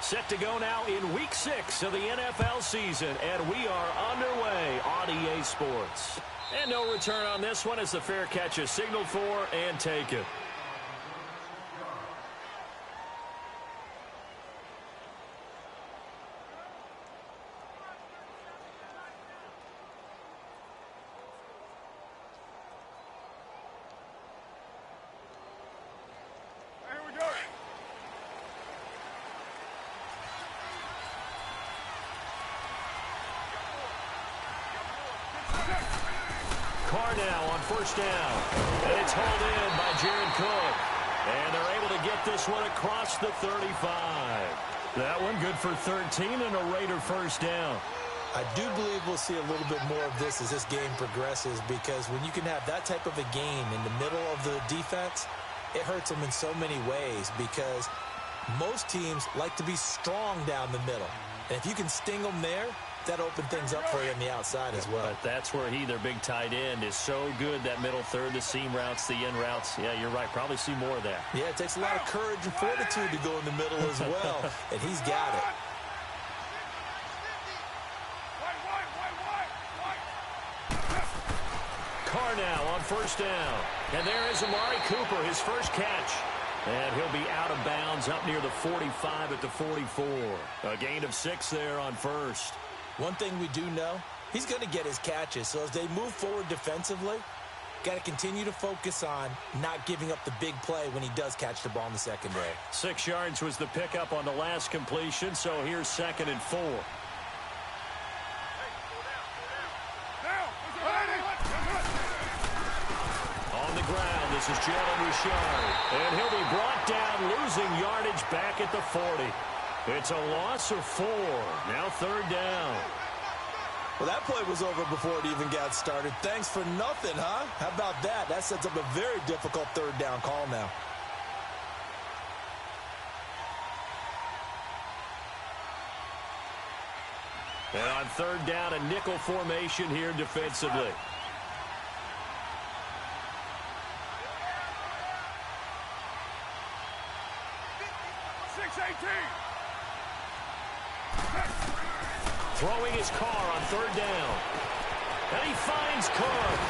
Set to go now in Week 6 of the NFL season, and we are underway on EA Sports. And no return on this one as the fair catch is signaled for and taken. Now on first down, and it's hauled in by Jared Cook, and they're able to get this one across the 35. That one good for 13 and a Raider first down. I do believe we'll see a little bit more of this as this game progresses, because when you can have that type of a game in the middle of the defense, it hurts them in so many ways, because most teams like to be strong down the middle, and if you can sting them there, that opened things up for you on the outside as well. But that's where their big tight end, is so good, that middle third, the seam routes, the in routes. Yeah, you're right. Probably see more of that. Yeah, it takes a lot of courage and fortitude to go in the middle as well, and he's got it. Carr now on first down. And there is Amari Cooper, his first catch. And he'll be out of bounds up near the 45 at the 44. A gain of 6 there on first. One thing we do know, he's going to get his catches. So as they move forward defensively, got to continue to focus on not giving up the big play when he does catch the ball in the secondary. 6 yards was the pickup on the last completion, so here's 2nd and 4. On the ground, this is Jalen Richard. And he'll be brought down, losing yardage back at the 40. It's a loss of 4. Now 3rd down. Well, that play was over before it even got started. Thanks for nothing, huh? How about that? That sets up a very difficult 3rd down call now. And on 3rd down, a nickel formation here defensively. Throwing his Carr on 3rd down. And he finds Cook.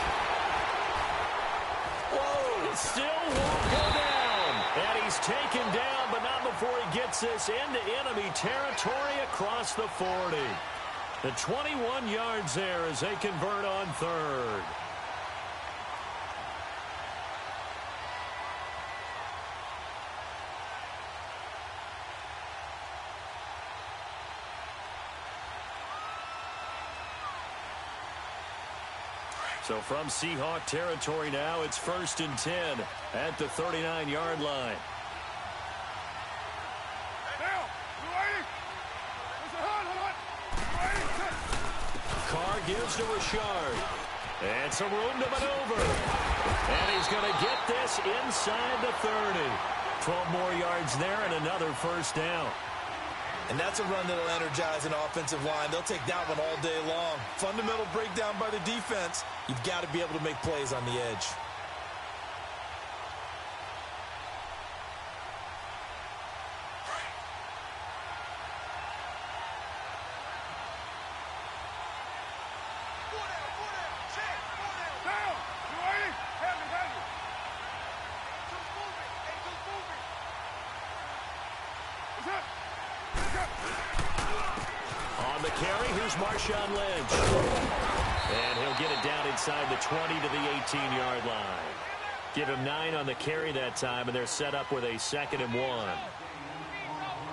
Whoa, it still won't go down. And he's taken down, but not before he gets this into enemy territory across the 40. The 21 yards there as they convert on 3rd. So from Seahawk territory now, it's 1st and 10 at the 39-yard line. Carr gives to Richard. And some room to maneuver. And he's going to get this inside the 30. 12 more yards there and another first down. And that's a run that'll energize an offensive line. They'll take that one all day long. Fundamental breakdown by the defense. You've got to be able to make plays on the edge. On the carry, here's Marshawn Lynch. And he'll get it down inside the 20 to the 18-yard line. Give him 9 on the carry that time, and they're set up with a 2nd and 1.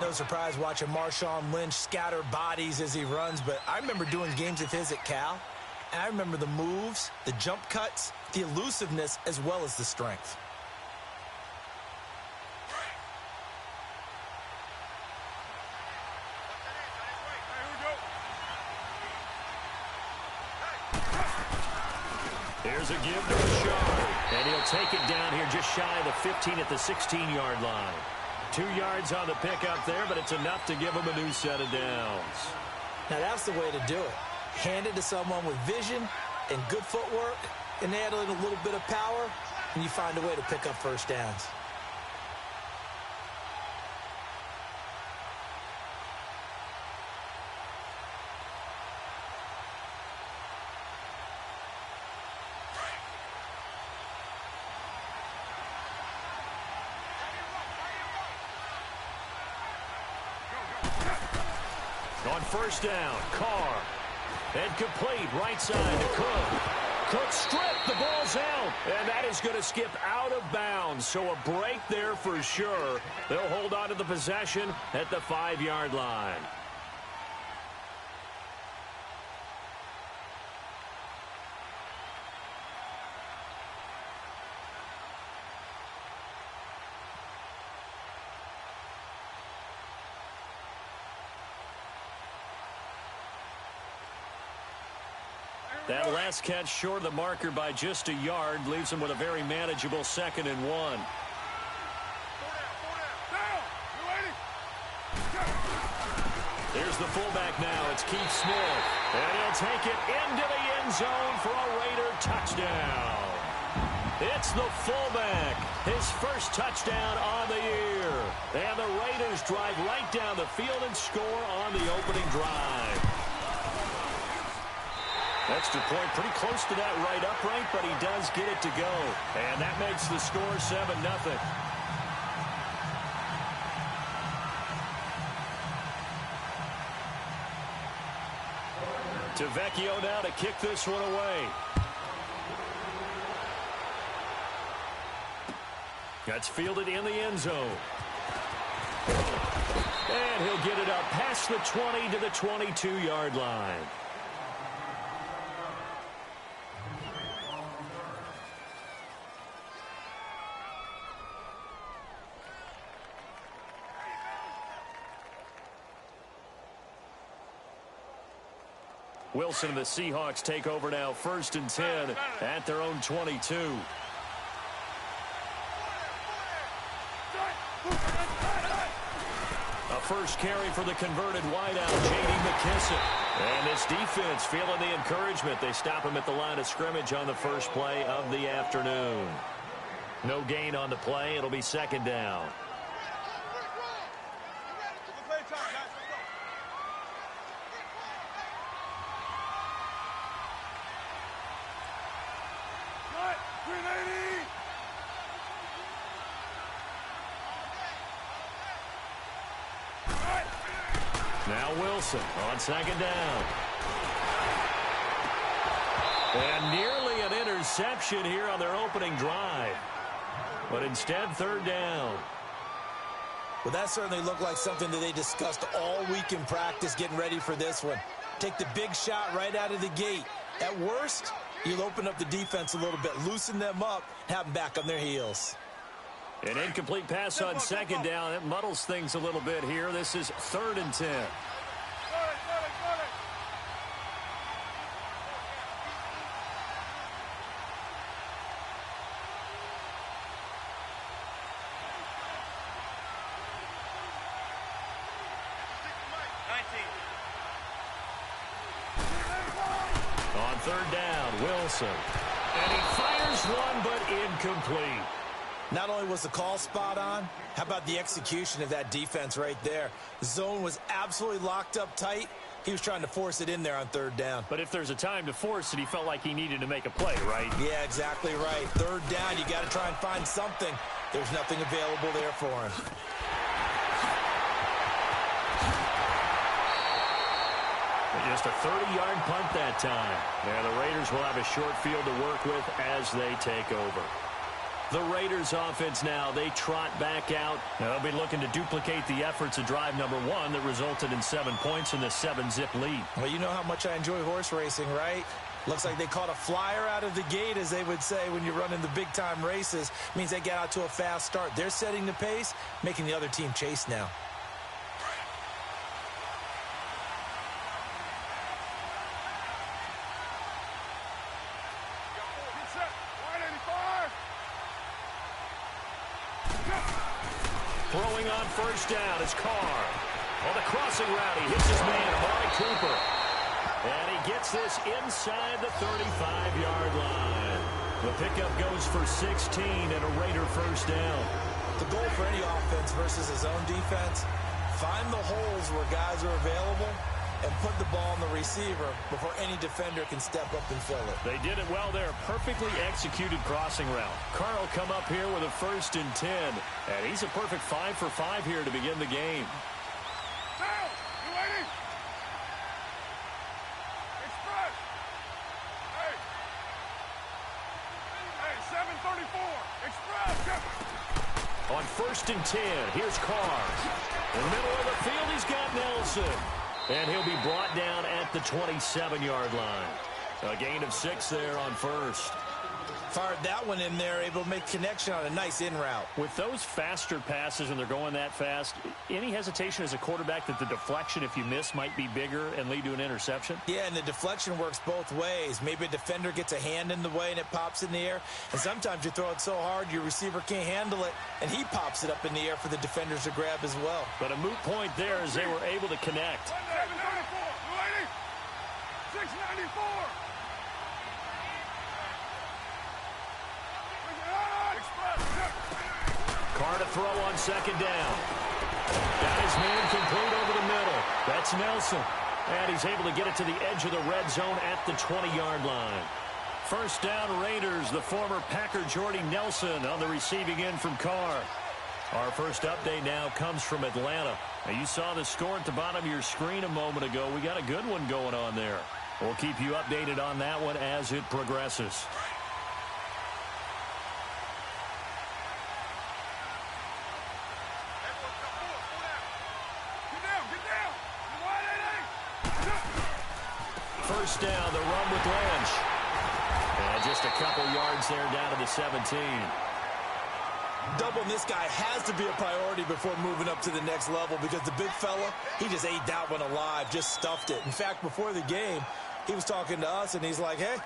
No surprise watching Marshawn Lynch scatter bodies as he runs, but I remember doing games of his at Cal, and I remember the moves, the jump cuts, the elusiveness, as well as the strength. Here's a give to Richard, and he'll take it down here just shy of the 15 at the 16-yard line. 2 yards on the pickup there, but it's enough to give him a new set of downs. Now that's the way to do it. Hand it to someone with vision and good footwork, and add in a little bit of power, and you find a way to pick up first downs. On first down, Carr. And complete, right side to Cook. Cook stripped, the ball's out. And that is going to skip out of bounds. So a break there for sure. They'll hold on to the possession at the 5-yard line. That last catch short of the marker by just a yard leaves him with a very manageable 2nd and 1. Here's the fullback now. It's Keith Smith. And he'll take it into the end zone for a Raider touchdown. It's the fullback. His first touchdown on the year. And the Raiders drive right down the field and score on the opening drive. Extra point pretty close to that right upright, but he does get it to go. And that makes the score 7-0. To Vecchio now to kick this one away. That's fielded in the end zone. And he'll get it up past the 20 to the 22-yard line. Wilson and the Seahawks take over now, 1st and 10 at their own 22. A first carry for the converted wideout, J.D. McKissic. And this defense feeling the encouragement. They stop him at the line of scrimmage on the first play of the afternoon. No gain on the play. It'll be 2nd down. Now Wilson on 2nd down. And nearly an interception here on their opening drive. But instead, 3rd down. Well, that certainly looked like something that they discussed all week in practice getting ready for this one. Take the big shot right out of the gate. At worst, you'll open up the defense a little bit, loosen them up, have them back on their heels. An incomplete pass on 2nd down. It muddles things a little bit here. This is 3rd and 10. On 3rd down, Wilson. And he fires one, but incomplete. Not only was the call spot on, how about the execution of that defense right there? The zone was absolutely locked up tight. He was trying to force it in there on 3rd down. But if there's a time to force it, he felt like he needed to make a play, right? Yeah, exactly right. 3rd down, you got to try and find something. There's nothing available there for him. Just a 30-yard punt that time. And the Raiders will have a short field to work with as they take over. The Raiders offense now, they trot back out. They'll be looking to duplicate the efforts of drive number 1 that resulted in 7 points in the 7-zip lead. Well, you know how much I enjoy horse racing, right? Looks like they caught a flyer out of the gate, as they would say when you're running the big-time races. Means they get out to a fast start. They're setting the pace, making the other team chase now. Throwing on first down is Carr. On the crossing route, he hits his man, Amari Cooper. And he gets this inside the 35-yard line. The pickup goes for 16 and a Raider first down. The goal for any offense versus his own defense, find the holes where guys are available and put the ball on the receiver before any defender can step up and fill it. They did it well there. Perfectly executed crossing route. Carr will come up here with a 1st and 10. And he's a perfect 5 for 5 here to begin the game. On 1st and 10, here's Carr. In the middle of the field, he's got Nelson. And he'll be brought down at the 27-yard line. A gain of 6 there on 1st. Fired that one in there, able to make connection on a nice in route. With those faster passes and they're going that fast, any hesitation as a quarterback that the deflection, if you miss, might be bigger and lead to an interception? Yeah, and the deflection works both ways. Maybe a defender gets a hand in the way and it pops in the air. And sometimes you throw it so hard your receiver can't handle it, and he pops it up in the air for the defenders to grab as well. But a moot point there as they were able to connect. 694. Carr to throw on 2nd down. Got his man complete over the middle. That's Nelson. And he's able to get it to the edge of the red zone at the 20-yard line. 1st down Raiders, the former Packer Jordy Nelson on the receiving end from Carr. Our first update now comes from Atlanta. Now, you saw the score at the bottom of your screen a moment ago. We got a good one going on there. We'll keep you updated on that one as it progresses. First down, the run with Lynch. And just a couple yards there down to the 17. Doubling this guy has to be a priority before moving up to the next level, because the big fella, he just ate that one alive, just stuffed it. In fact, before the game, he was talking to us, and he's like, hey,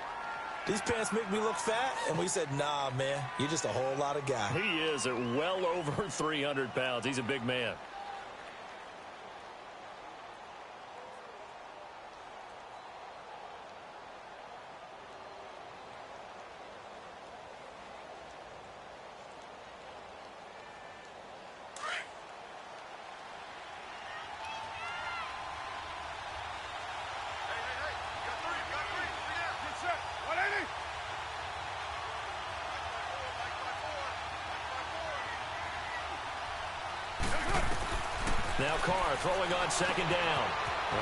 these pants make me look fat? And we said, nah, man, you're just a whole lot of guy. He is at well over 300 pounds. He's a big man. Now Carr throwing on 2nd down.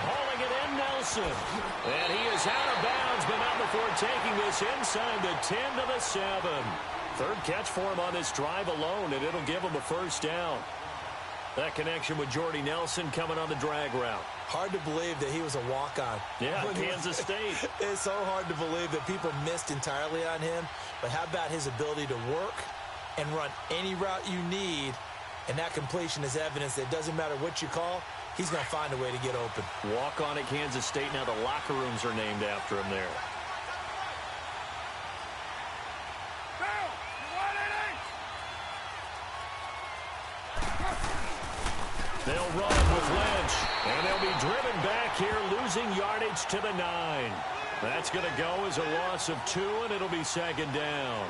Hauling it in, Nelson. And he is out of bounds, but not before taking this inside the 10 to the 7. 3rd catch for him on this drive alone, and it'll give him a 1st down. That connection with Jordy Nelson coming on the drag route. Hard to believe that he was a walk-on. Yeah, Kansas State. It's so hard to believe that people missed entirely on him. But how about his ability to work and run any route you need? And that completion is evidence that it doesn't matter what you call, he's going to find a way to get open. Walk on at Kansas State. Now the locker rooms are named after him there. They'll run with Lynch. And they'll be driven back here, losing yardage to the 9. That's going to go as a loss of 2, and it'll be 2nd down.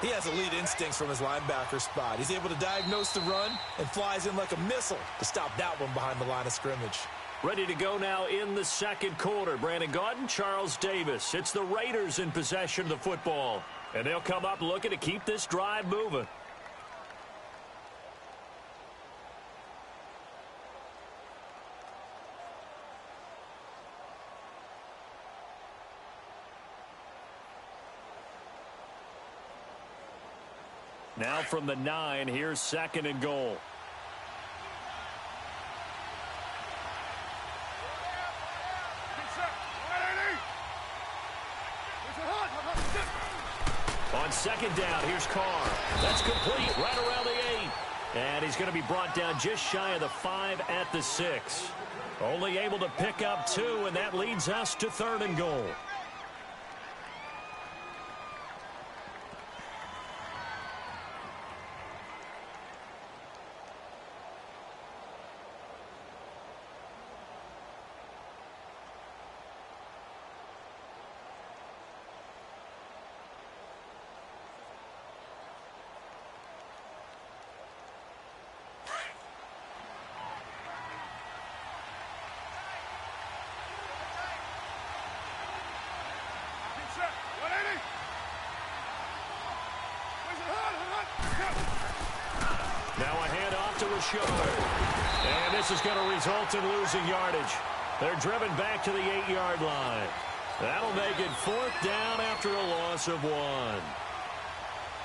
He has elite instincts from his linebacker spot. He's able to diagnose the run and flies in like a missile to stop that one behind the line of scrimmage. Ready to go now in the 2nd quarter. Brandon Gaudin, Charles Davis. It's the Raiders in possession of the football. And they'll come up looking to keep this drive moving. Now from the 9, here's 2nd and goal. On 2nd down, here's Carr. That's complete right around the 8. And he's going to be brought down just shy of the 5 at the 6. Only able to pick up 2, and that leads us to 3rd and goal. Now a handoff to Rashard. And this is going to result in losing yardage. They're driven back to the 8-yard line. That'll make it 4th down after a loss of 1.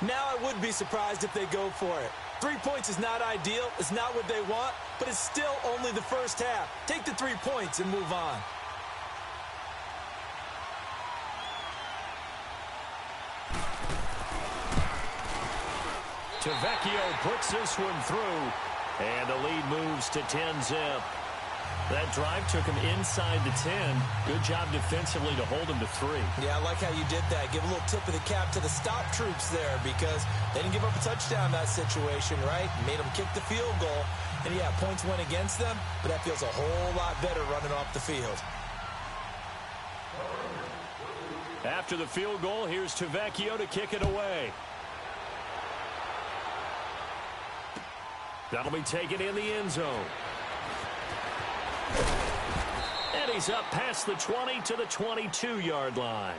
Now I would be surprised if they go for it. 3 points is not ideal. It's not what they want, but it's still only the first half. Take the 3 points and move on. Tavecchio puts this one through, and the lead moves to 10-zip. That drive took him inside the 10. Good job defensively to hold him to 3. Yeah, I like how you did that. Give a little tip of the cap to the stop troops there because they didn't give up a touchdown in that situation, right? Made them kick the field goal. And, yeah, points went against them, but that feels a whole lot better running off the field. After the field goal, here's Tavecchio to kick it away. That'll be taken in the end zone. And he's up past the 20 to the 22-yard line.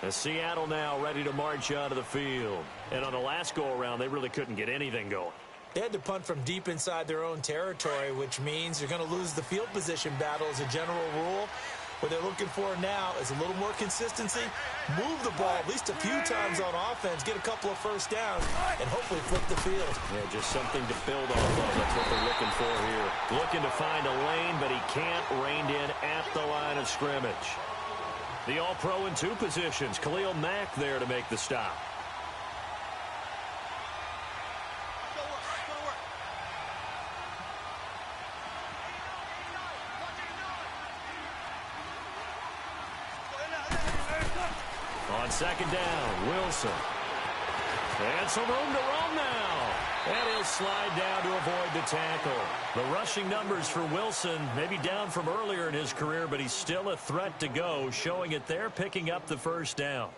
And Seattle now ready to march out of the field. And on the last go-around, they really couldn't get anything going. They had to punt from deep inside their own territory, which means you're going to lose the field position battle as a general rule. What they're looking for now is a little more consistency, move the ball at least a few times on offense, get a couple of first downs, and hopefully flip the field. Yeah, just something to build off of. That's what they're looking for here. Looking to find a lane, but he can't. Reined in at the line of scrimmage. The All-Pro in 2 positions. Khalil Mack there to make the stop. On second down, Wilson. And some room to roam now. And he'll slide down to avoid the tackle. The rushing numbers for Wilson, maybe down from earlier in his career, but he's still a threat to go, showing it there, picking up the first down.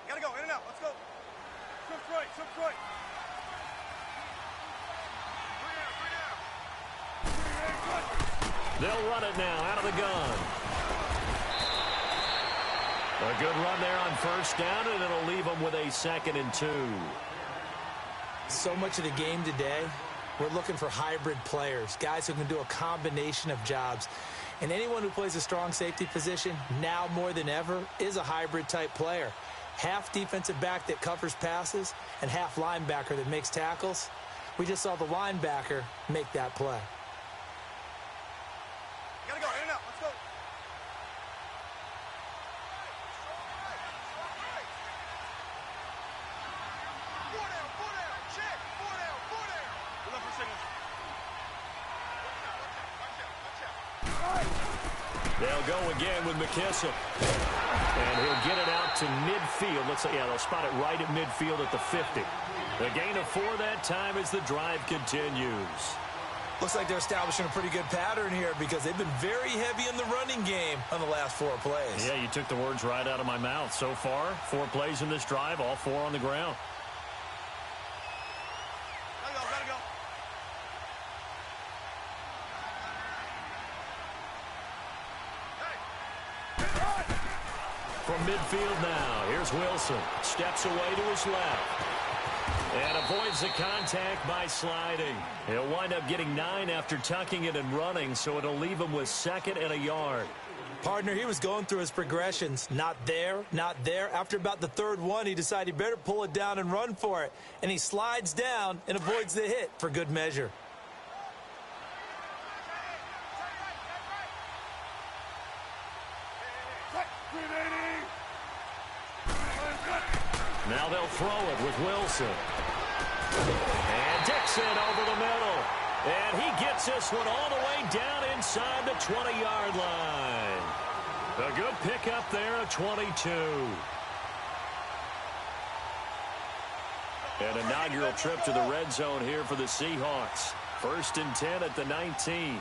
Gotta go, in and out, let's go. Swift right, swift right. They'll run it now out of the gun. A good run there on first down, and it'll leave them with a 2nd and 2. So much of the game today, we're looking for hybrid players, guys who can do a combination of jobs. And anyone who plays a strong safety position, now more than ever, is a hybrid type player. Half defensive back that covers passes and half linebacker that makes tackles. We just saw the linebacker make that play. Gotta go, in and out, let's go. Four down, check, four down. We're looking for signals. Watch out. They'll go again with McKissick. And he'll get it out to midfield. Looks like, yeah, they'll spot it right at midfield at the 50. The gain of 4 that time as the drive continues. Looks like they're establishing a pretty good pattern here because they've been very heavy in the running game on the last 4 plays. Yeah, you took the words right out of my mouth. So far, 4 plays in this drive, all 4 on the ground. Gotta go. From midfield now, here's Wilson. Steps away to his left. And avoids the contact by sliding. He'll wind up getting 9 after tucking it and running, so it'll leave him with 2nd and a yard. Partner, he was going through his progressions. Not there, not there. After about the 3rd one, he decided he better pull it down and run for it. And he slides down and avoids the hit for good measure. Now they'll throw it with Wilson. And Dixon over the middle. And he gets this one all the way down inside the 20-yard line. A good pickup there at 22. An inaugural trip to the red zone here for the Seahawks. 1st and 10 at the 19.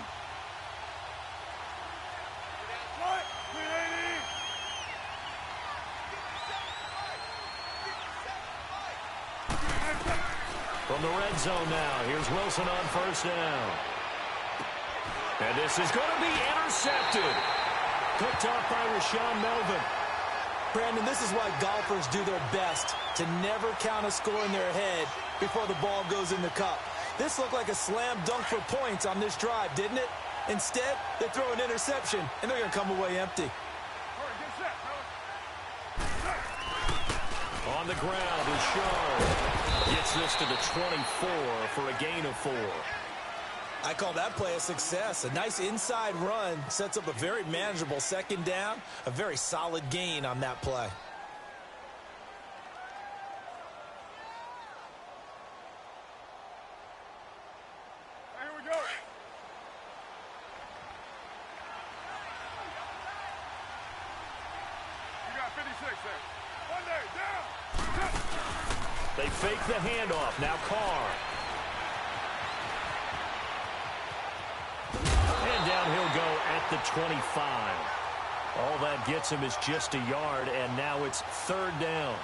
From the red zone now, here's Wilson on 1st down. And this is going to be intercepted. picked off by Rashaan Melvin. Brandon, this is why golfers do their best to never count a score in their head before the ball goes in the cup. This looked like a slam dunk for points on this drive, didn't it? Instead, they throw an interception, and they're going to come away empty. On the ground is Shaw. Gets this to the 24 for a gain of 4. I call that play a success. A nice inside run sets up a very manageable second down. A very solid gain on that play. Here we go. You got 56 there. One day, down. They fake the handoff. Now Carr. And down he'll go at the 25. All that gets him is just a yard, and now it's third down.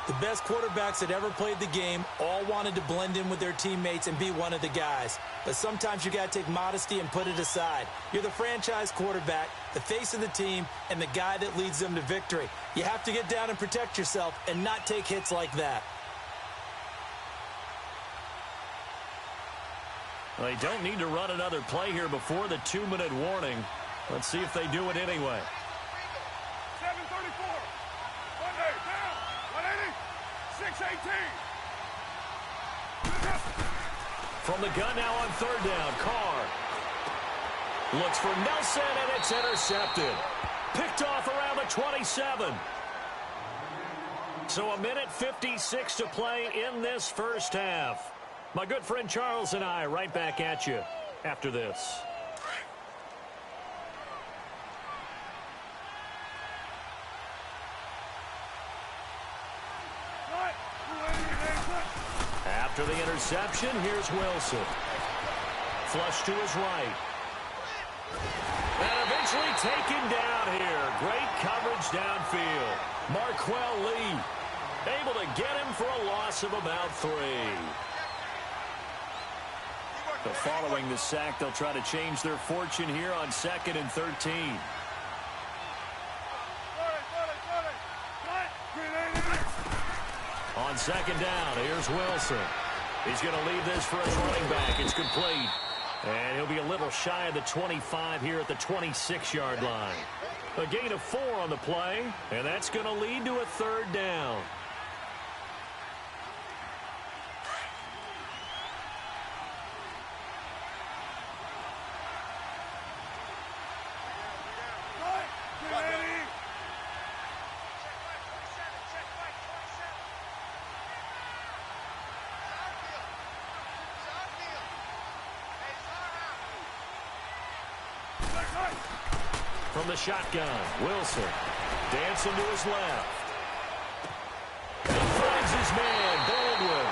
The best quarterbacks that ever played the game all wanted to blend in with their teammates and be one of the guys. But sometimes you got to take modesty and put it aside. You're the franchise quarterback, the face of the team, and the guy that leads them to victory. You have to get down and protect yourself and not take hits like that. They don't need to run another play here before the 2-minute warning. Let's see if they do it anyway. 734. One day, down. 180. 618. From the gun now on third down, Carr looks for Nelson, and it's intercepted. Picked off around the 27. So 1:56 to play in this first half. My good friend Charles and I right back at you after this. After the interception, here's Wilson. Flush to his right. And eventually taken down here. Great coverage downfield. Marquell Lee able to get him for a loss of about 3. So following the sack, they'll try to change their fortune here on 2nd and 13. On second down, here's Wilson. He's going to leave this for his running back. It's complete. And he'll be a little shy of the 25 here at the 26-yard line. A gain of 4 on the play, and that's going to lead to a third down. From the shotgun, Wilson dancing to his left. And finds his man, Baldwin.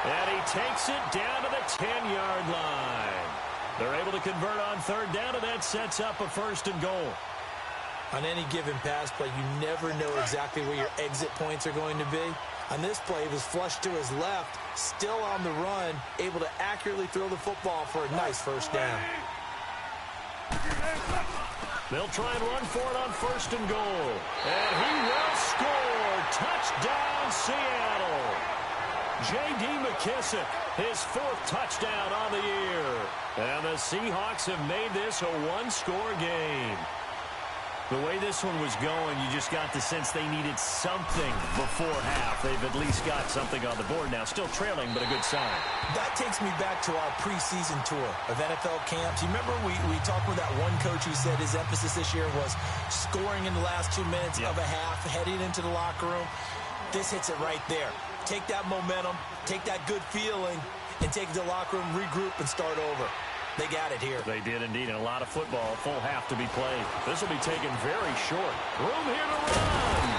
And he takes it down to the 10-yard line. They're able to convert on third down, and that sets up a 1st and goal. On any given pass play, you never know exactly where your exit points are going to be. On this play, he was flushed to his left, still on the run, able to accurately throw the football for a nice first down. They'll try and run for it on 1st and goal. And he will score. Touchdown, Seattle. J.D. McKissick, his 4th touchdown on the year. And the Seahawks have made this a one-score game. The way this one was going, you just got the sense they needed something before half. They've at least got something on the board now. Still trailing, but a good sign. That takes me back to our preseason tour of NFL camps. You remember we talked with that one coach who said his emphasis this year was scoring in the last 2 minutes of a half, heading into the locker room. This hits it right there. Take that momentum, take that good feeling, and take it to the locker room, regroup, and start over. They got it here. They did indeed, and a lot of football, full half to be played. This will be taken very short. Room here to run.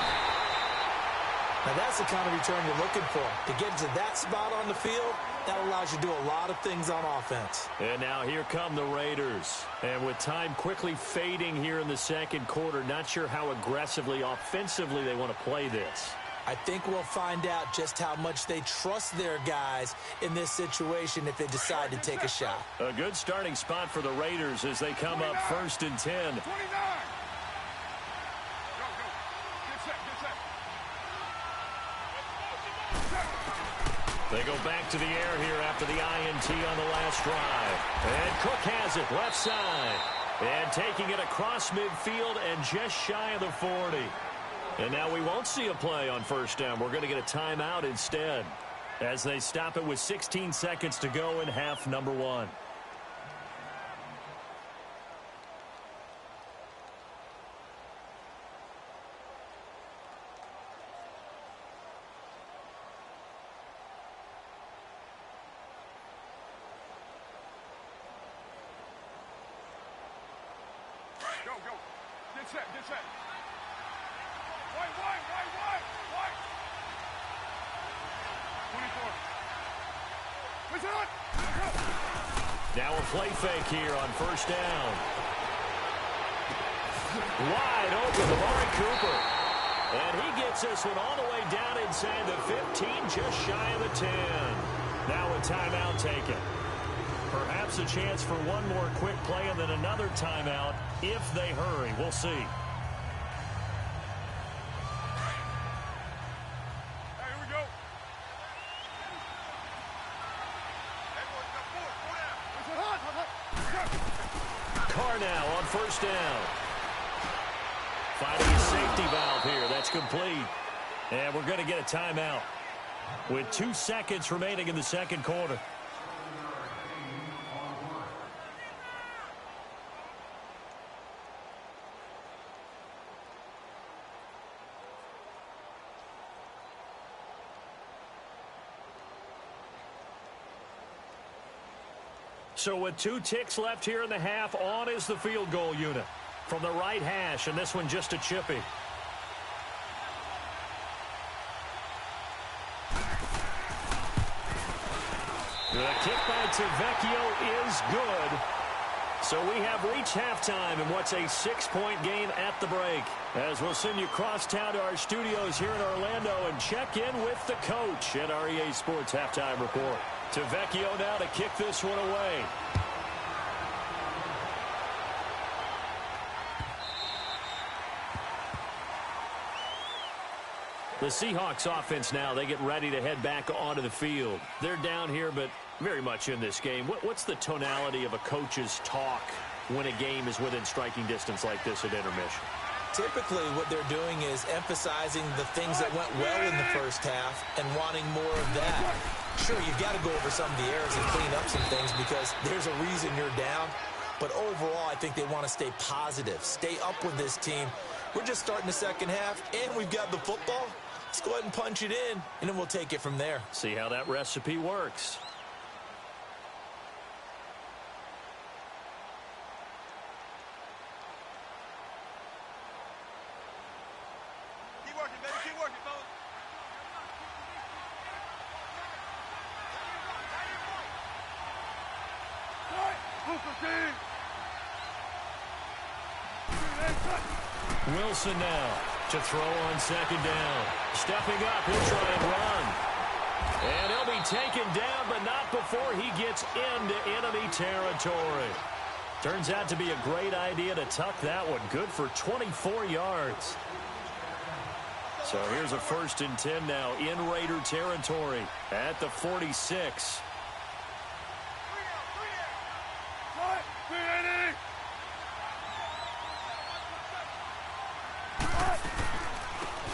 Now that's the kind of return you're looking for. To get to that spot on the field, that allows you to do a lot of things on offense. And now here come the Raiders. And with time quickly fading here in the second quarter, not sure how aggressively, offensively they want to play this. I think we'll find out just how much they trust their guys in this situation if they decide to take a shot. A good starting spot for the Raiders as they come up 1st and 10. 29. They go back to the air here after the INT on the last drive. And Cook has it left side. And taking it across midfield and just shy of the 40. And now we won't see a play on first down. We're going to get a timeout instead as they stop it with 16 seconds to go in half number 1. Go, go. Get set, get set. Wide. 24. Push it on. Now a play fake here on first down. Wide open, Amari Cooper. And he gets this one all the way down inside the 15, just shy of the 10. Now a timeout taken. Perhaps a chance for one more quick play and then another timeout if they hurry. We'll see. Hey, here we go. Carr now on first down. Finding a safety valve here. That's complete. And we're going to get a timeout with 2 seconds remaining in the second quarter. So with 2 ticks left here in the half, on is the field goal unit from the right hash, and this one just a chippy. The kick by Tavecchio is good. So we have reached halftime in what's a 6-point game at the break. As we'll send you cross town to our studios here in Orlando and check in with the coach at our EA Sports Halftime Report. Tavecchio now to kick this one away. The Seahawks offense now, they get ready to head back onto the field. They're down here, but very much in this game. What's the tonality of a coach's talk when a game is within striking distance like this at intermission? Typically, what they're doing is emphasizing the things that went well in the first half and wanting more of that. Sure, you've got to go over some of the errors and clean up some things because there's a reason you're down. But overall, I think they want to stay positive, stay up with this team. We're just starting the second half, and we've got the football. Let's go ahead and punch it in, and then we'll take it from there. See how that recipe works. Keep working, baby. Keep working, fellas. Wilson now to throw on second down. Stepping up, he'll try and run. And he'll be taken down, but not before he gets into enemy territory. Turns out to be a great idea to tuck that one. Good for 24 yards. So here's a 1st and 10 now in Raider territory at the 46.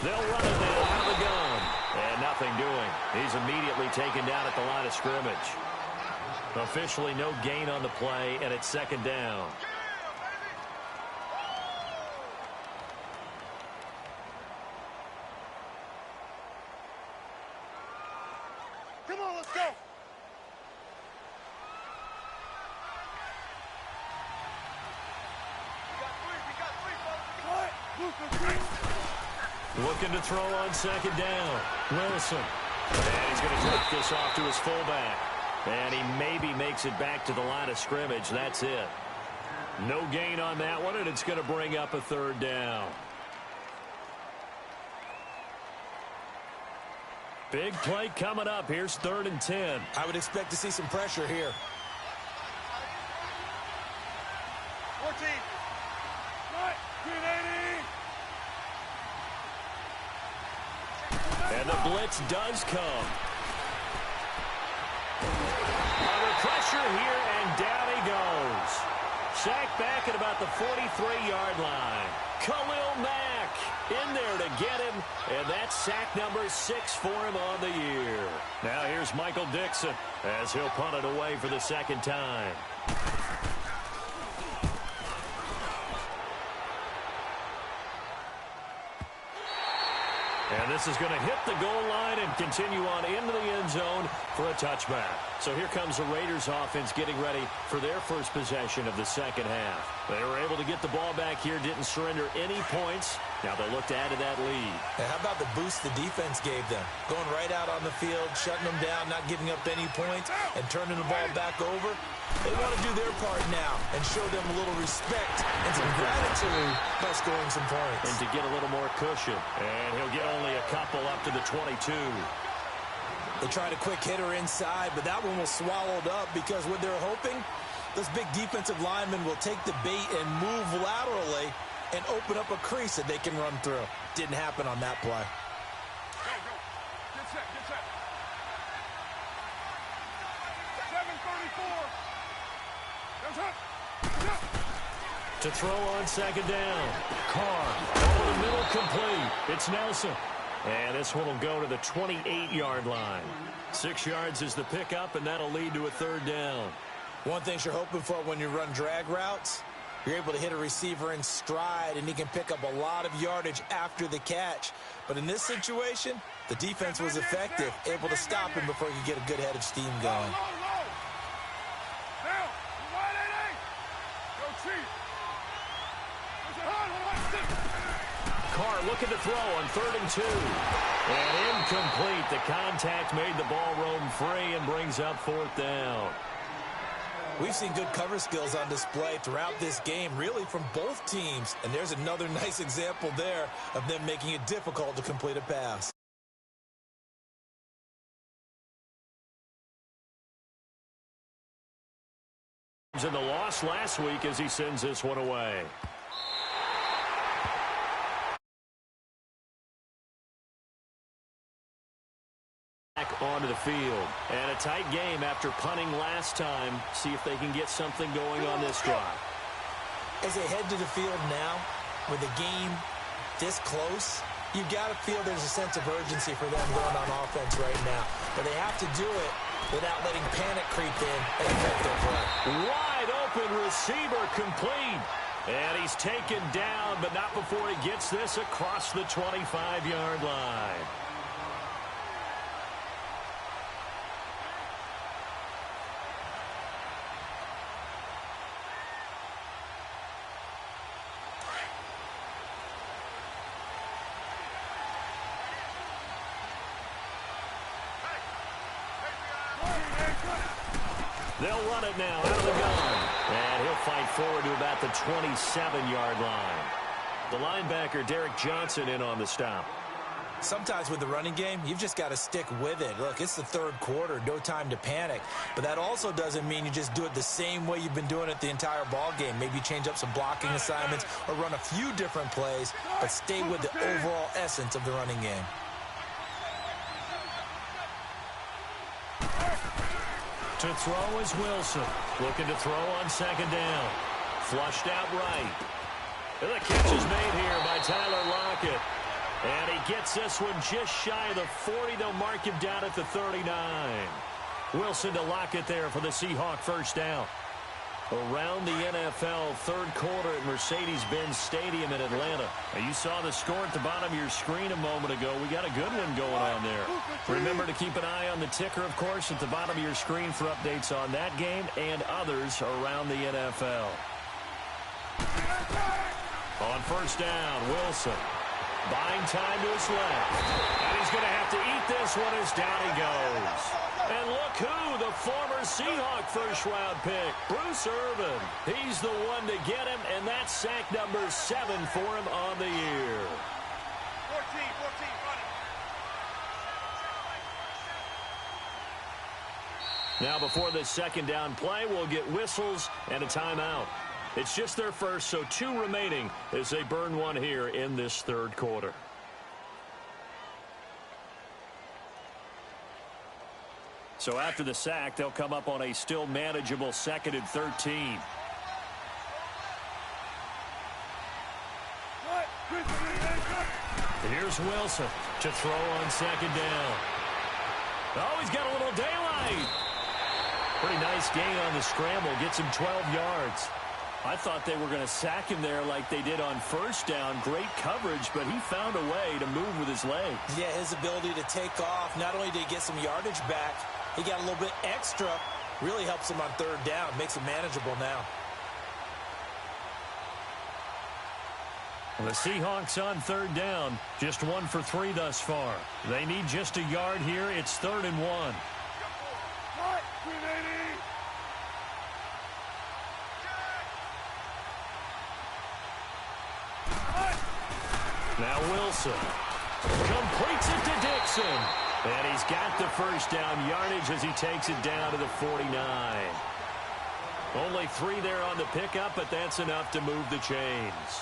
They'll run it now out of the gun. And nothing doing. He's immediately taken down at the line of scrimmage. Officially no gain on the play, and it's second down. Come on, let's go. Looking to throw on second down. Wilson. And he's going to drop this off to his fullback. And he maybe makes it back to the line of scrimmage. That's it. No gain on that one, and it's going to bring up a 3rd down. Big play coming up. Here's 3rd and 10. I would expect to see some pressure here. 14. Right. 380. And the blitz does come. Under pressure here, and down he goes. Sacked back at about the 43-yard line. Khalil Mack in there to get him, and that's sack number 6 for him on the year. Now here's Michael Dixon as he'll punt it away for the second time. And this is going to hit the goal line and continue on into the end zone for a touchback. So here comes the Raiders offense getting ready for their first possession of the second half. They were able to get the ball back here, didn't surrender any points. Now they look to add to that lead. And how about the boost the defense gave them? Going right out on the field, shutting them down, not giving up any points, and turning the ball back over. They want to do their part now and show them a little respect and some gratitude by scoring some points. And to get a little more cushion. And he'll get only a couple up to the 22. They tried a quick hitter inside, but that one was swallowed up because what they're hoping, this big defensive lineman will take the bait and move laterally and open up a crease that they can run through. Didn't happen on that play. Go, go. Get set, get set. 7:34. To throw on second down. Carr over the middle, complete. It's Nelson. And this one will go to the 28-yard line. 6 yards is the pickup, and that'll lead to a third down. One thing you're hoping for when you run drag routes, you're able to hit a receiver in stride, and he can pick up a lot of yardage after the catch. But in this situation, the defense was effective, able to stop him before he could get a good head of steam going. Carr looking to throw on 3rd and 2. And incomplete. The contact made the ball roam free and brings up 4th down. We've seen good cover skills on display throughout this game, really from both teams. And there's another nice example there of them making it difficult to complete a pass. In the loss last week as he sends this one away. Back onto the field. And a tight game after punting last time. See if they can get something going on this drive. As they head to the field now, with the game this close, you got to feel there's a sense of urgency for them going on offense right now. But they have to do it without letting panic creep in and affect their play. Wide open receiver complete. And he's taken down, but not before he gets this across the 25-yard line. They'll run it now out of the gun. And he'll fight forward to about the 27-yard line. The linebacker, Derek Johnson, in on the stop. Sometimes with the running game, you've just got to stick with it. Look, it's the 3rd quarter, no time to panic. But that also doesn't mean you just do it the same way you've been doing it the entire ball game. Maybe change up some blocking assignments or run a few different plays, but stay with the overall essence of the running game. To throw is Wilson. Looking to throw on second down. Flushed out right. And the catch is made here by Tyler Lockett. And he gets this one just shy of the 40. They'll mark him down at the 39. Wilson to Lockett there for the Seahawks first down. Around the NFL, 3rd quarter at Mercedes-Benz Stadium in Atlanta. Now, you saw the score at the bottom of your screen a moment ago. We got a good one going on there. Remember to keep an eye on the ticker, of course, at the bottom of your screen for updates on that game and others around the NFL. On first down, Wilson. Buying time to his left. And he's going to have to eat this one as down he goes. And look who, the former Seahawk first-round pick, Bruce Irvin. He's the one to get him, and that's sack number 7 for him on the year. 14, running. Now before this second down play, we'll get whistles and a timeout. It's just their first, so 2 remaining as they burn one here in this 3rd quarter. So after the sack, they'll come up on a still manageable 2nd and 13. Here's Wilson to throw on 2nd down. Oh, he's got a little daylight. Pretty nice gain on the scramble. Gets him 12 yards. I thought they were going to sack him there like they did on 1st down. Great coverage, but he found a way to move with his legs. Yeah, his ability to take off. Not only did he get some yardage back, he got a little bit extra. Really helps him on 3rd down. Makes it manageable now. The Seahawks on 3rd down. Just 1 for 3 thus far. They need just a yard here. It's 3rd and 1. Now Wilson completes it to Dixon. And he's got the 1st down yardage as he takes it down to the 49. Only 3 there on the pickup, but that's enough to move the chains.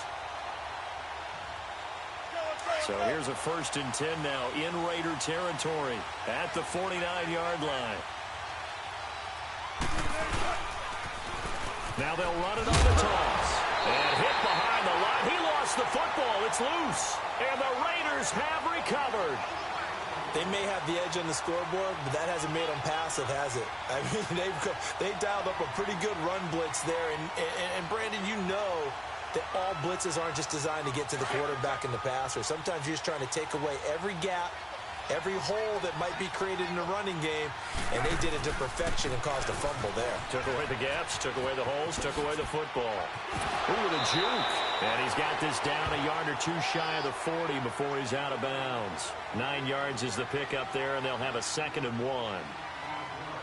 So here's a 1st and 10 now in Raider territory at the 49-yard line. Now they'll run it on the toss. And hit behind the line. He lost the football. It's loose. And the Raiders have recovered. They may have the edge on the scoreboard, but that hasn't made them passive, has it? I mean, they dialed up a pretty good run blitz there. And Brandon, you know that all blitzes aren't just designed to get to the quarterback and the passer. Sometimes you're just trying to take away every gap, every hole that might be created in the running game, and they did it to perfection and caused a fumble there. Took away the gaps, took away the holes, took away the football. Ooh, the juke. And he's got this down a yard or 2 shy of the 40 before he's out of bounds. 9 yards is the pickup there, and they'll have a 2nd and 1.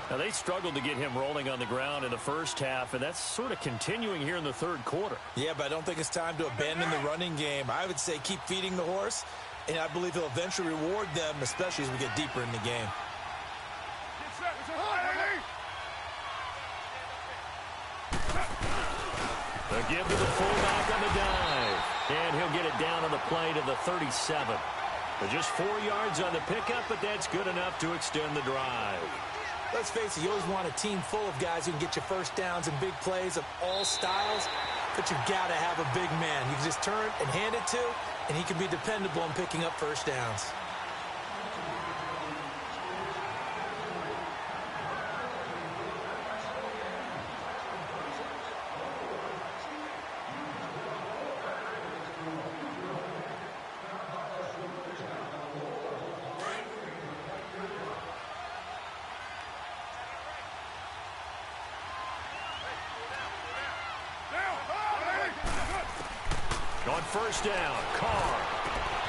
Now, they struggled to get him rolling on the ground in the 1st half, and that's sort of continuing here in the 3rd quarter. Yeah, but I don't think it's time to abandon the running game. I would say keep feeding the horse, and I believe he'll eventually reward them, especially as we get deeper in the game. The give to the fullback on the dive. And he'll get it down on the play to the 37. But just 4 yards on the pickup, but that's good enough to extend the drive. Let's face it, you always want a team full of guys who can get you 1st downs and big plays of all styles, but you've got to have a big man. You can just turn and hand it to, and he can be dependable in picking up 1st downs. On 1st down, Carr.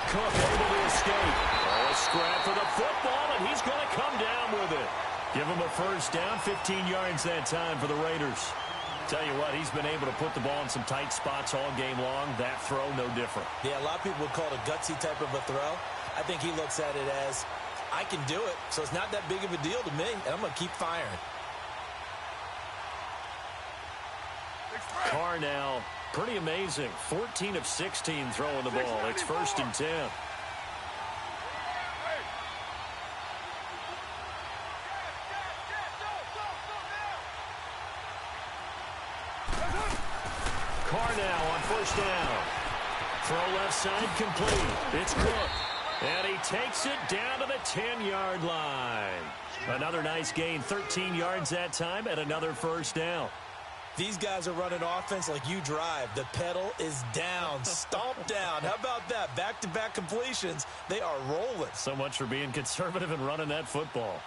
Cook able to escape. Oh, a scrap for the football, and he's going to come down with it. Give him a 1st down, 15 yards that time for the Raiders. Tell you what, he's been able to put the ball in some tight spots all game long. That throw, no different. Yeah, a lot of people would call it a gutsy type of a throw. I think he looks at it as, I can do it, so it's not that big of a deal to me, and I'm going to keep firing. Carr now, pretty amazing. 14 of 16 throwing the ball. It's 1st and 10. Carr now on 1st down. Throw left side complete. It's Cook. And he takes it down to the 10-yard line. Another nice gain, 13 yards that time, and another 1st down. These guys are running offense like you drive. The pedal is down, stomped down. How about that? Back-to-back completions. They are rolling. So much for being conservative and running that football.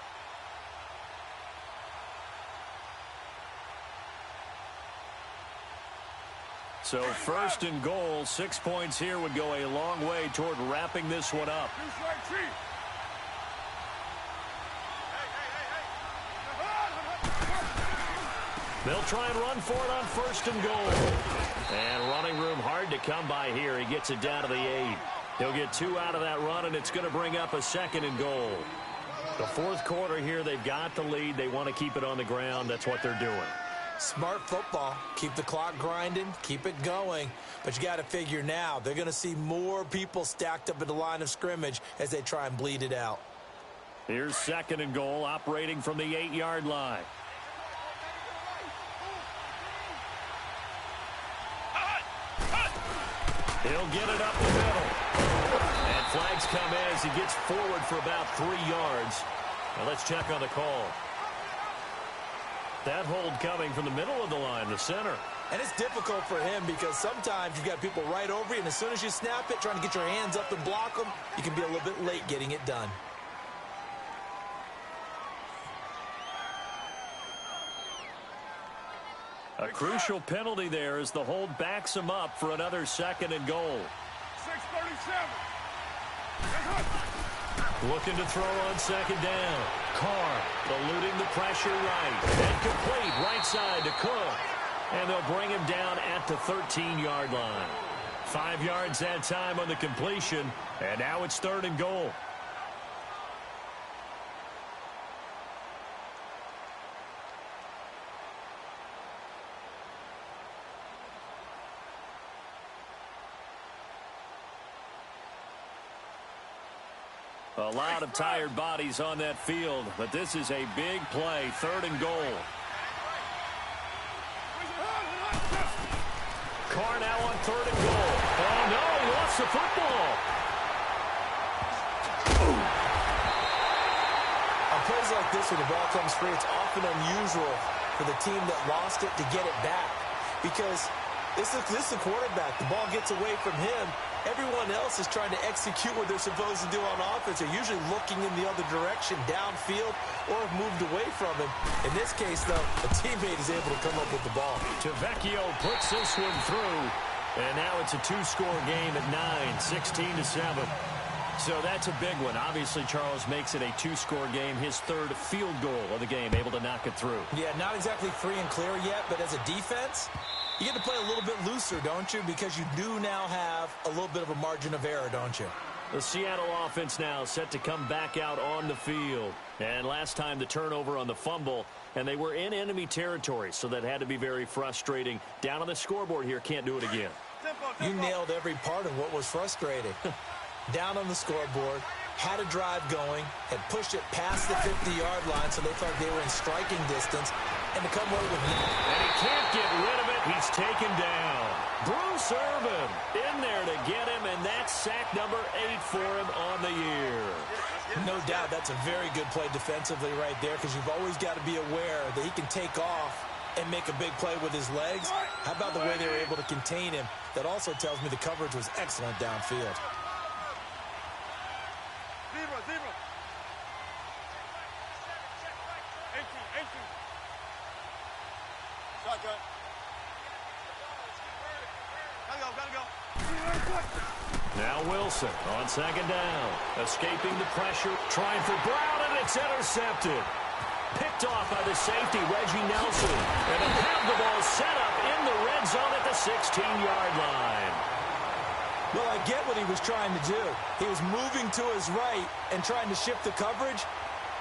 So 1st and goal, 6 points here would go a long way toward wrapping this one up. They'll try and run for it on 1st and goal. And running room hard to come by here. He gets it down to the 8. He'll get 2 out of that run, and it's going to bring up a 2nd and goal. The 4th quarter here, they've got the lead. They want to keep it on the ground. That's what they're doing. Smart football. Keep the clock grinding. Keep it going. But you got to figure now, they're going to see more people stacked up at the line of scrimmage as they try and bleed it out. Here's 2nd and goal, operating from the 8-yard line. He'll get it up the middle. And flags come in as he gets forward for about 3 yards. Now let's check on the call. That hold coming from the middle of the line, the center. And it's difficult for him because sometimes you've got people right over you, and as soon as you snap it, trying to get your hands up and block them, you can be a little bit late getting it done. A crucial penalty there as the hold backs him up for another 2nd and goal. 6:37. Looking to throw on 2nd down. Carr eluding the pressure right. And complete right side to Cook. And they'll bring him down at the 13-yard line. 5 yards that time on the completion. And now it's 3rd and goal. A lot of tired bodies on that field, but this is a big play, 3rd and goal. Carr now on 3rd and goal. Oh, no, he lost the football. On plays like this, when the ball comes free, it's often unusual for the team that lost it to get it back. Because this is the quarterback. The ball gets away from him. Everyone else is trying to execute what they're supposed to do on offense. They're usually looking in the other direction, downfield, or have moved away from him. In this case, though, a teammate is able to come up with the ball. Tavecchio puts this one through. And now it's a 2-score game at 9, 16-7. So that's a big one. Obviously, Charles makes it a 2-score game. His 3rd field goal of the game, able to knock it through. Yeah, not exactly free and clear yet, but as a defense, you get to play a little bit looser, don't you? Because you do now have a little bit of a margin of error, don't you? The Seattle offense now set to come back out on the field. And last time the turnover on the fumble, and they were in enemy territory, so that had to be very frustrating. Down on the scoreboard here, can't do it again. You nailed every part of what was frustrating. Down on the scoreboard, had a drive going, had pushed it past the 50-yard line, so they thought they were in striking distance, and to come away with nothing. And he can't get rid of it. He's taken down. Bruce Irvin in there to get him, and that's sack number 8 for him on the year. No doubt that's a very good play defensively right there, because you've always got to be aware that he can take off and make a big play with his legs. How about the way they were able to contain him? That also tells me the coverage was excellent downfield. Zero. 18. Shotgun. Gotta go. Now Wilson on 2nd down. Escaping the pressure. Trying for Brown, and it's intercepted. Picked off by the safety, Reggie Nelson. And they'll have the ball set up in the red zone at the 16-yard line. Well, I get what he was trying to do. He was moving to his right and trying to shift the coverage,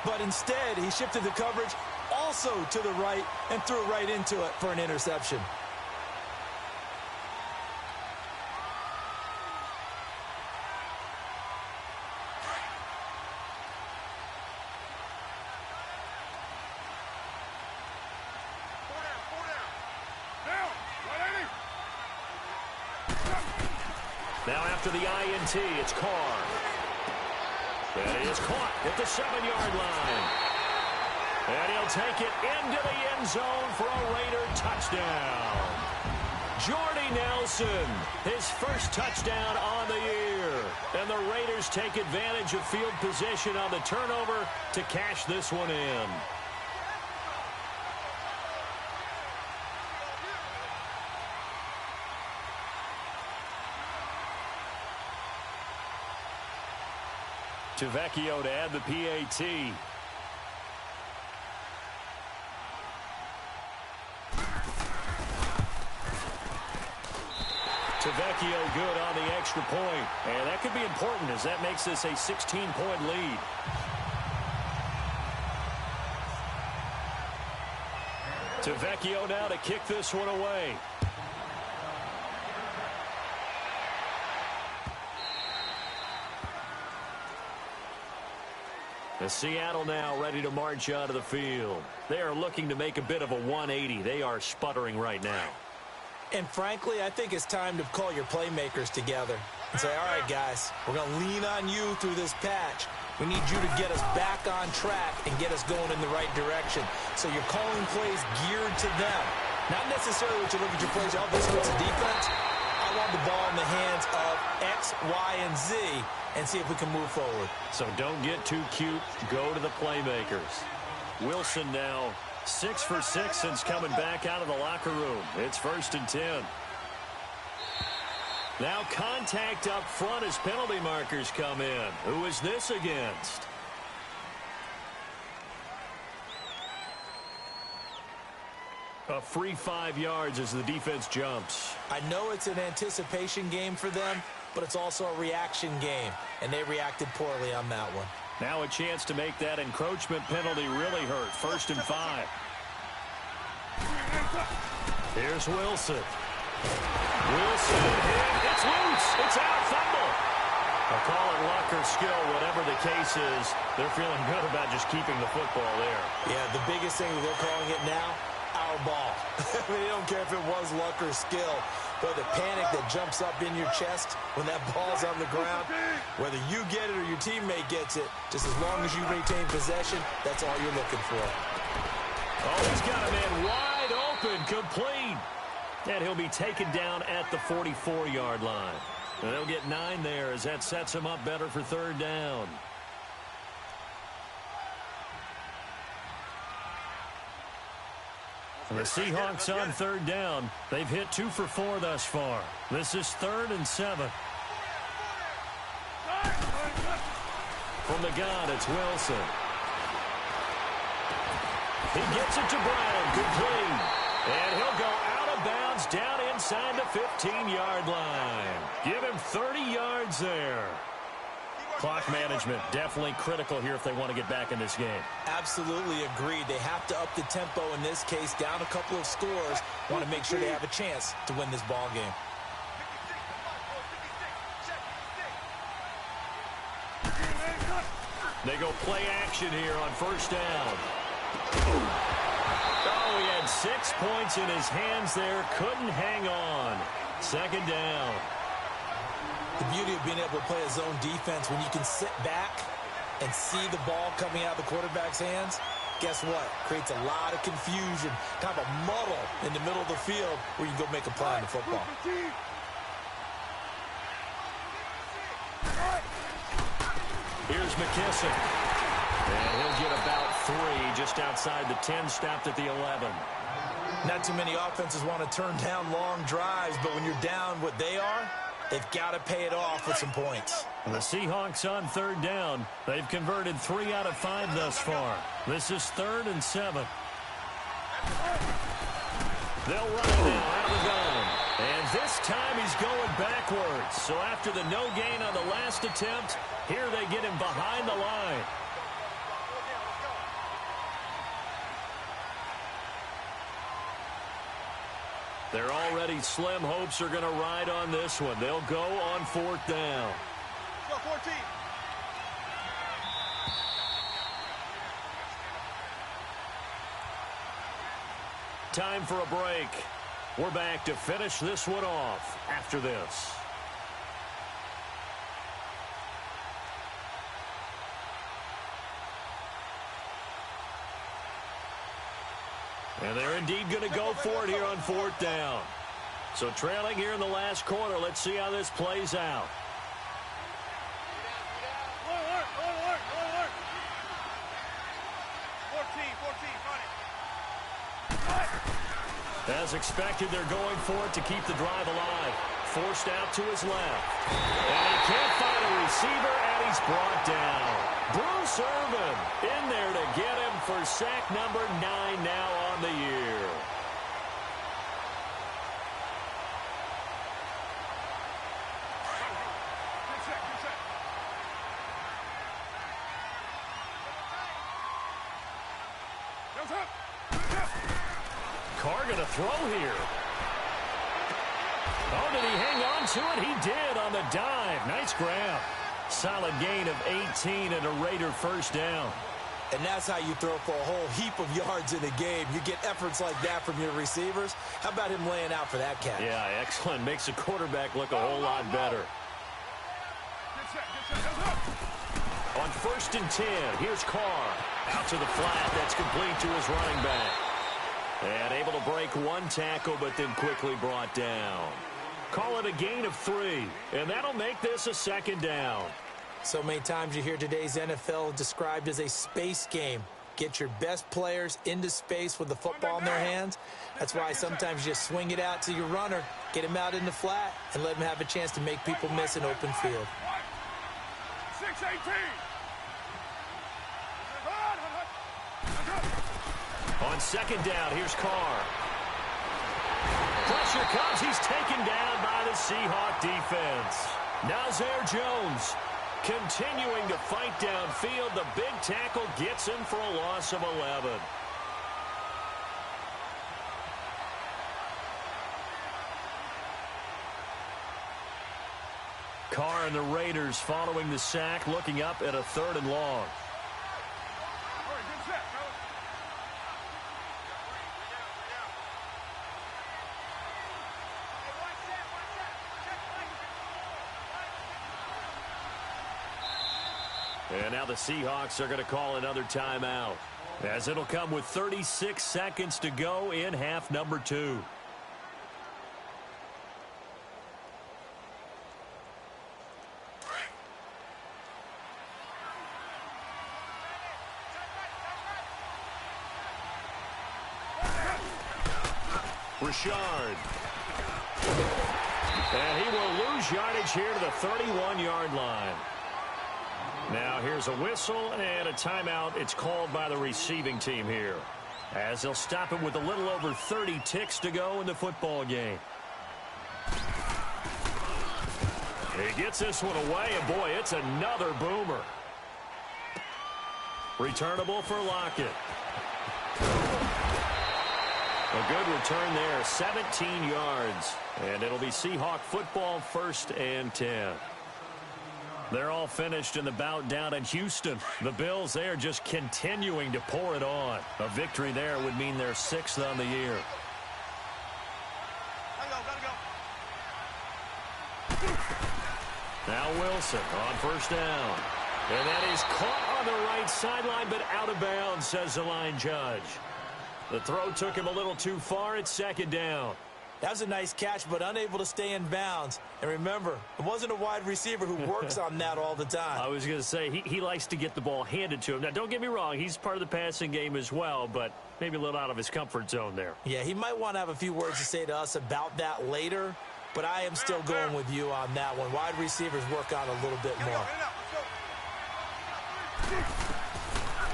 but instead he shifted the coverage also to the right and threw it right into it for an interception. Now after the INT, it's Carr. And he is caught at the 7-yard line. And he'll take it into the end zone for a Raider touchdown. Jordy Nelson, his first touchdown on the year. And the Raiders take advantage of field position on the turnover to cash this one in. Tavecchio to add the PAT. Tavecchio good on the extra point. And that could be important as that makes this a 16-point lead. Tavecchio now to kick this one away. Seattle now ready to march out of the field. They are looking to make a bit of a 180. They are sputtering right now. And frankly, I think it's time to call your playmakers together and say, all right, guys, we're going to lean on you through this patch. We need you to get us back on track and get us going in the right direction. So you're calling plays geared to them. Not necessarily what you look at your plays, oh, this hurts the defense. I want the ball in the hands of X, Y, and Z and see if we can move forward. So don't get too cute. Go to the playmakers. Wilson now 6 for 6 since coming back out of the locker room. It's 1st and 10. Now contact up front as penalty markers come in. Who is this against? A free 5 yards as the defense jumps. I know it's an anticipation game for them, but it's also a reaction game, and they reacted poorly on that one. Now a chance to make that encroachment penalty really hurt. 1st and 5. Here's Wilson. Wilson hit. It's loose. It's out. Fumble. I'll call it luck or skill. Whatever the case is, they're feeling good about just keeping the football there. Yeah, the biggest thing that they're calling it now, our ball. I mean, they don't care if it was luck or skill, but the panic that jumps up in your chest when that ball's on the ground, whether you get it or your teammate gets it, just as long as you retain possession, that's all you're looking for. Oh, he's got a man wide open, complete. And he'll be taken down at the 44-yard line. And they'll get 9 there as that sets him up better for 3rd down. And the Seahawks on 3rd down. They've hit 2 for 4 thus far. This is 3rd and 7. From the gun, it's Wilson. He gets it to Brown, complete. And he'll go out of bounds down inside the 15-yard line. Give him 30 yards there. Clock management definitely critical here if they want to get back in this game. Absolutely agreed. They have to up the tempo in this case, down a couple of scores. Want to make sure they have a chance to win this ball game. They go play action here on 1st down. Oh, he had 6 points in his hands there. Couldn't hang on. 2nd down. The beauty of being able to play a zone defense when you can sit back and see the ball coming out of the quarterback's hands, guess what? Creates a lot of confusion, kind of a muddle in the middle of the field where you can go make a play on the football. Here's McKissick. And he'll get about 3 just outside the 10, stopped at the 11. Not too many offenses want to turn down long drives, but when you're down what they are, they've got to pay it off with some points. And the Seahawks on 3rd down. They've converted 3 out of 5 thus far. This is 3rd and 7. They'll run it now out of the gun. And this time he's going backwards. So after the no gain on the last attempt, here they get him behind the line. Their already slim hopes are going to ride on this one. They'll go on 4th down. Go 14. Time for a break. We're back to finish this one off after this. And they're indeed going to go for it here on 4th down. So trailing here in the last quarter. Let's see how this plays out. Alert. 14, run it. As expected, they're going for it to keep the drive alive. Forced out to his left. And he can't find a receiver, and he's brought down. Bruce Irvin in there to get him for sack number 9 now on the year. Carr going to throw here. Oh, did he hang on to it? He did on the dive. Nice grab. Solid gain of 18 and a Raider first down. And that's how you throw for a whole heap of yards in a game. You get efforts like that from your receivers. How about him laying out for that catch? Yeah, excellent. Makes the quarterback look a whole lot better. On 1st and 10, here's Carr. Out to the flat. That's complete to his running back. And able to break one tackle, but then quickly brought down. Call it a gain of 3, and that'll make this a 2nd down. So many times you hear today's NFL described as a space game. Get your best players into space with the football in their hands. That's why sometimes you just swing it out to your runner, get him out in the flat, and let him have a chance to make people miss an open field. 6-18. On 2nd down, here's Carr. Pressure comes. He's taken down by the Seahawks defense. Nazir Jones continuing to fight downfield. The big tackle gets him for a loss of 11. Carr and the Raiders following the sack, looking up at a 3rd and long. And now the Seahawks are going to call another timeout, as it'll come with 36 seconds to go in half number 2. Richard. And he will lose yardage here to the 31-yard line. Now here's a whistle and a timeout. It's called by the receiving team here, as they'll stop him with a little over 30 ticks to go in the football game. He gets this one away, and boy, it's another boomer. Returnable for Lockett. A good return there, 17 yards. And it'll be Seahawk football, 1st and 10. They're all finished in the bout down in Houston. The Bills, they are just continuing to pour it on. A victory there would mean they're 6th on the year. Now Wilson on 1st down. And that is caught on the right sideline, but out of bounds, says the line judge. The throw took him a little too far. It's 2nd down. That was a nice catch, but unable to stay in bounds. And remember, it wasn't a wide receiver who works on that all the time. I was going to say, he likes to get the ball handed to him. Now, don't get me wrong, he's part of the passing game as well, but maybe a little out of his comfort zone there. Yeah, he might want to have a few words to say to us about that later, but I am still going with you on that one. Wide receivers work on a little bit more.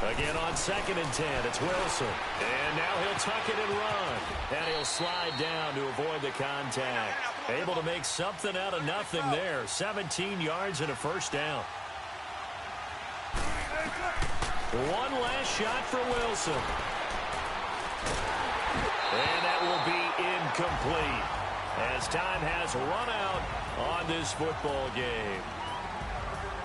Again on 2nd and 10, it's Wilson. And now he'll tuck it and run. And he'll slide down to avoid the contact. Able to make something out of nothing there. 17 yards and a 1st down. One last shot for Wilson. And that will be incomplete, as time has run out on this football game.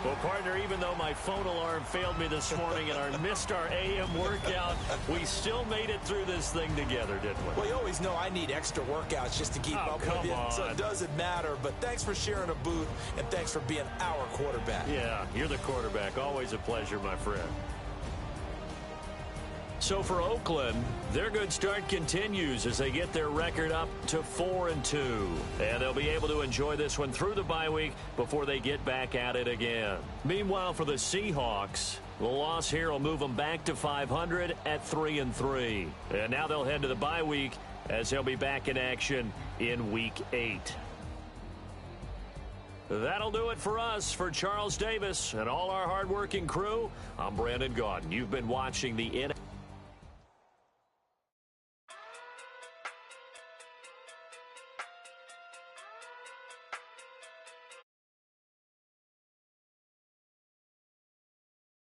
Well, partner, even though my phone alarm failed me this morning and I missed our AM workout, we still made it through this thing together, didn't we? Well, you always know I need extra workouts just to keep up with you, so it doesn't matter. But thanks for sharing a booth, and thanks for being our quarterback. Yeah, you're the quarterback. Always a pleasure, my friend. So for Oakland, their good start continues as they get their record up to 4-2. And they'll be able to enjoy this one through the bye week before they get back at it again. Meanwhile, for the Seahawks, the loss here will move them back to 500 at 3-3. And now they'll head to the bye week as they'll be back in action in Week 8. That'll do it for us. For Charles Davis and all our hardworking crew, I'm Brandon Gaudin. You've been watching the